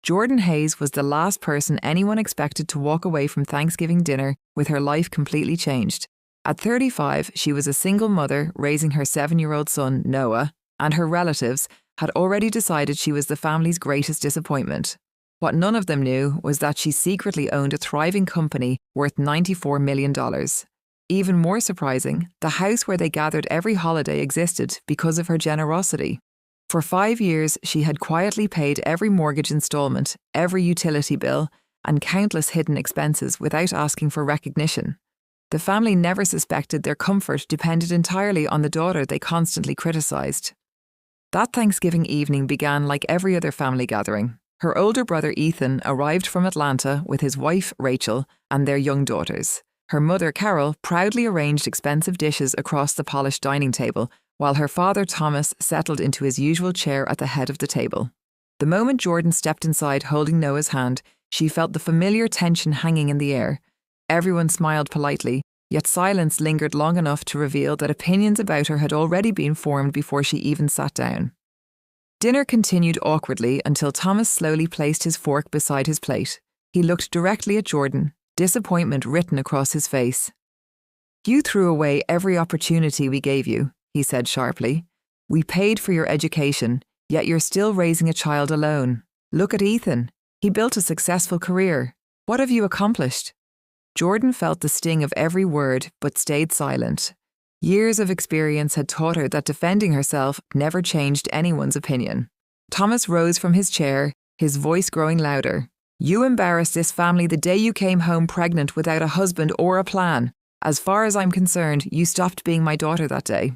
Jordan Hayes was the last person anyone expected to walk away from Thanksgiving dinner with her life completely changed. At 35, she was a single mother raising her 7-year-old son, Noah, and her relatives had already decided she was the family's greatest disappointment. What none of them knew was that she secretly owned a thriving company worth $94 million. Even more surprising, the house where they gathered every holiday existed because of her generosity. For 5 years, she had quietly paid every mortgage installment, every utility bill, and countless hidden expenses without asking for recognition. The family never suspected their comfort depended entirely on the daughter they constantly criticised. That Thanksgiving evening began like every other family gathering. Her older brother Ethan arrived from Atlanta with his wife Rachel and their young daughters. Her mother Carol proudly arranged expensive dishes across the polished dining table, while her father Thomas settled into his usual chair at the head of the table. The moment Jordan stepped inside holding Noah's hand, she felt the familiar tension hanging in the air. Everyone smiled politely, yet silence lingered long enough to reveal that opinions about her had already been formed before she even sat down. Dinner continued awkwardly until Thomas slowly placed his fork beside his plate. He looked directly at Jordan, disappointment written across his face. "You threw away every opportunity we gave you," he said sharply. "We paid for your education, yet you're still raising a child alone. Look at Ethan. He built a successful career. What have you accomplished?" Jordan felt the sting of every word, but stayed silent. Years of experience had taught her that defending herself never changed anyone's opinion. Thomas rose from his chair, his voice growing louder. "You embarrassed this family the day you came home pregnant without a husband or a plan. As far as I'm concerned, you stopped being my daughter that day."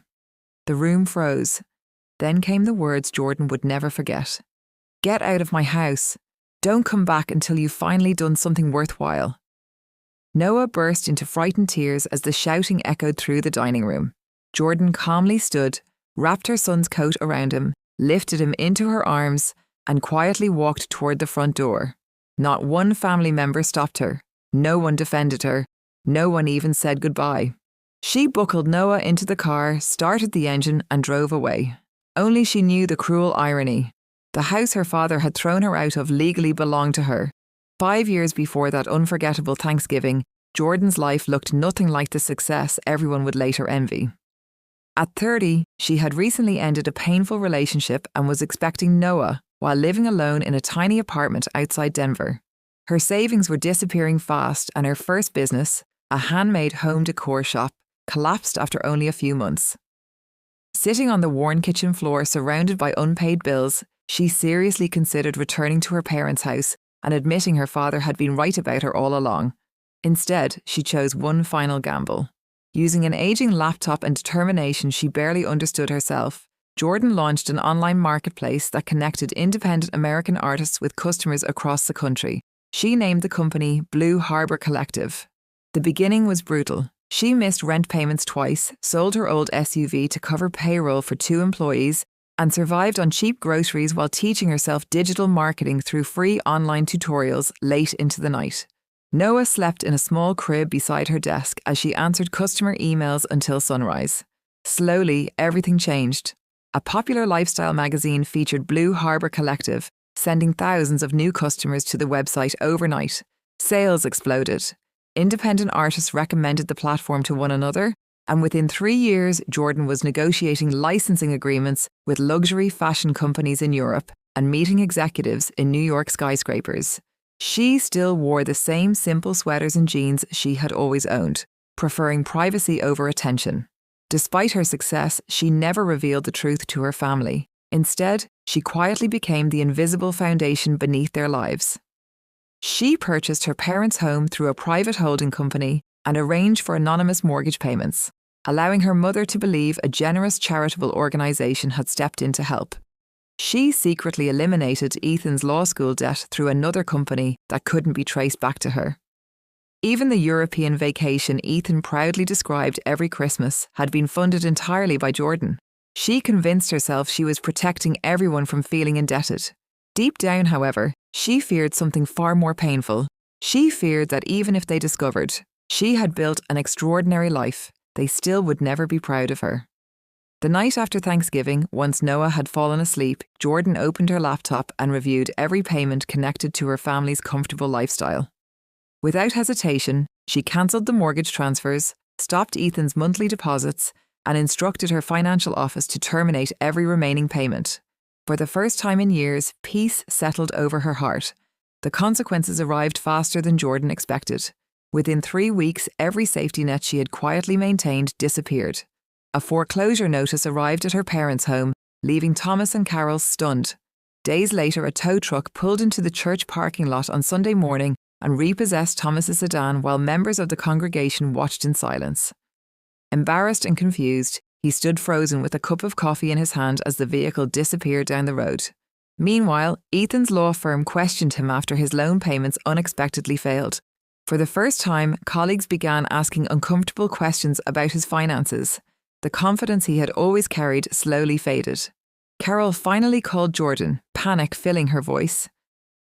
The room froze. Then came the words Jordan would never forget. "Get out of my house. Don't come back until you've finally done something worthwhile." Noah burst into frightened tears as the shouting echoed through the dining room. Jordan calmly stood, wrapped her son's coat around him, lifted him into her arms, and quietly walked toward the front door. Not one family member stopped her. No one defended her. No one even said goodbye. She buckled Noah into the car, started the engine, and drove away. Only she knew the cruel irony. The house her father had thrown her out of legally belonged to her. 5 years before that unforgettable Thanksgiving, Jordan's life looked nothing like the success everyone would later envy. At 30, she had recently ended a painful relationship and was expecting Noah while living alone in a tiny apartment outside Denver. Her savings were disappearing fast, and her first business, a handmade home decor shop, collapsed after only a few months. Sitting on the worn kitchen floor surrounded by unpaid bills, she seriously considered returning to her parents' house and admitting her father had been right about her all along. Instead, she chose one final gamble. Using an aging laptop and determination she barely understood herself, Jordan launched an online marketplace that connected independent American artists with customers across the country. She named the company Blue Harbor Collective. The beginning was brutal. She missed rent payments twice, sold her old SUV to cover payroll for 2 employees, and survived on cheap groceries while teaching herself digital marketing through free online tutorials late into the night. Noah slept in a small crib beside her desk as she answered customer emails until sunrise. Slowly, everything changed. A popular lifestyle magazine featured Blue Harbor Collective, sending thousands of new customers to the website overnight. Sales exploded. Independent artists recommended the platform to one another, and within 3 years, Jordan was negotiating licensing agreements with luxury fashion companies in Europe and meeting executives in New York skyscrapers. She still wore the same simple sweaters and jeans she had always owned, preferring privacy over attention. Despite her success, she never revealed the truth to her family. Instead, she quietly became the invisible foundation beneath their lives. She purchased her parents' home through a private holding company and arranged for anonymous mortgage payments, allowing her mother to believe a generous charitable organization had stepped in to help. She secretly eliminated Ethan's law school debt through another company that couldn't be traced back to her. Even the European vacation Ethan proudly described every Christmas had been funded entirely by Jordan. She convinced herself she was protecting everyone from feeling indebted. Deep down, however, she feared something far more painful. She feared that even if they discovered she had built an extraordinary life, they still would never be proud of her. The night after Thanksgiving, once Noah had fallen asleep, Jordan opened her laptop and reviewed every payment connected to her family's comfortable lifestyle. Without hesitation, she cancelled the mortgage transfers, stopped Ethan's monthly deposits, and instructed her financial office to terminate every remaining payment. For the first time in years, peace settled over her heart. The consequences arrived faster than Jordan expected. Within 3 weeks, every safety net she had quietly maintained disappeared. A foreclosure notice arrived at her parents' home, leaving Thomas and Carol stunned. Days later, a tow truck pulled into the church parking lot on Sunday morning and repossessed Thomas's sedan while members of the congregation watched in silence. Embarrassed and confused, he stood frozen with a cup of coffee in his hand as the vehicle disappeared down the road. Meanwhile, Ethan's law firm questioned him after his loan payments unexpectedly failed. For the first time, colleagues began asking uncomfortable questions about his finances. The confidence he had always carried slowly faded. Carol finally called Jordan, panic filling her voice.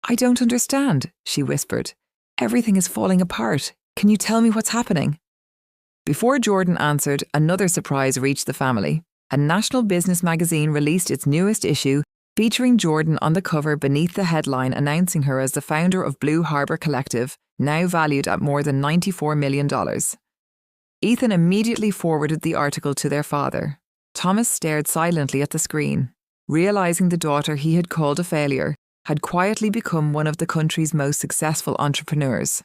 "I don't understand," she whispered. "Everything is falling apart. Can you tell me what's happening?" Before Jordan answered, another surprise reached the family. A national business magazine released its newest issue, featuring Jordan on the cover beneath the headline announcing her as the founder of Blue Harbor Collective, now valued at more than $94 million. Ethan immediately forwarded the article to their father. Thomas stared silently at the screen, realizing the daughter he had called a failure had quietly become one of the country's most successful entrepreneurs.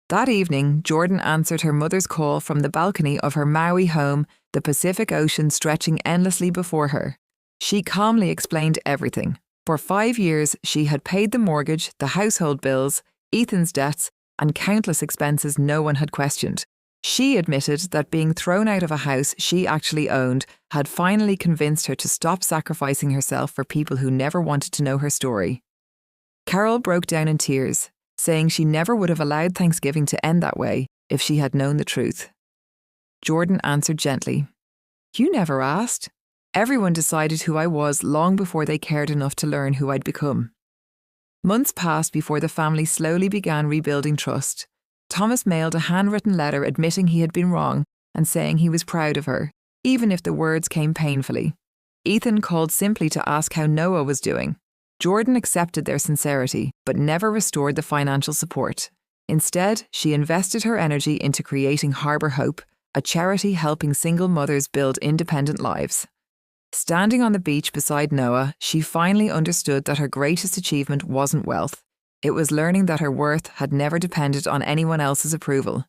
That evening, Jordan answered her mother's call from the balcony of her Maui home, the Pacific Ocean stretching endlessly before her. She calmly explained everything. For 5 years, she had paid the mortgage, the household bills, Ethan's debts, and countless expenses no one had questioned. She admitted that being thrown out of a house she actually owned had finally convinced her to stop sacrificing herself for people who never wanted to know her story. Carol broke down in tears, saying she never would have allowed Thanksgiving to end that way if she had known the truth. Jordan answered gently, "You never asked. Everyone decided who I was long before they cared enough to learn who I'd become." Months passed before the family slowly began rebuilding trust. Thomas mailed a handwritten letter admitting he had been wrong and saying he was proud of her, even if the words came painfully. Ethan called simply to ask how Noah was doing. Jordan accepted their sincerity, but never restored the financial support. Instead, she invested her energy into creating Harbour Hope, a charity helping single mothers build independent lives. Standing on the beach beside Noah, she finally understood that her greatest achievement wasn't wealth. It was learning that her worth had never depended on anyone else's approval.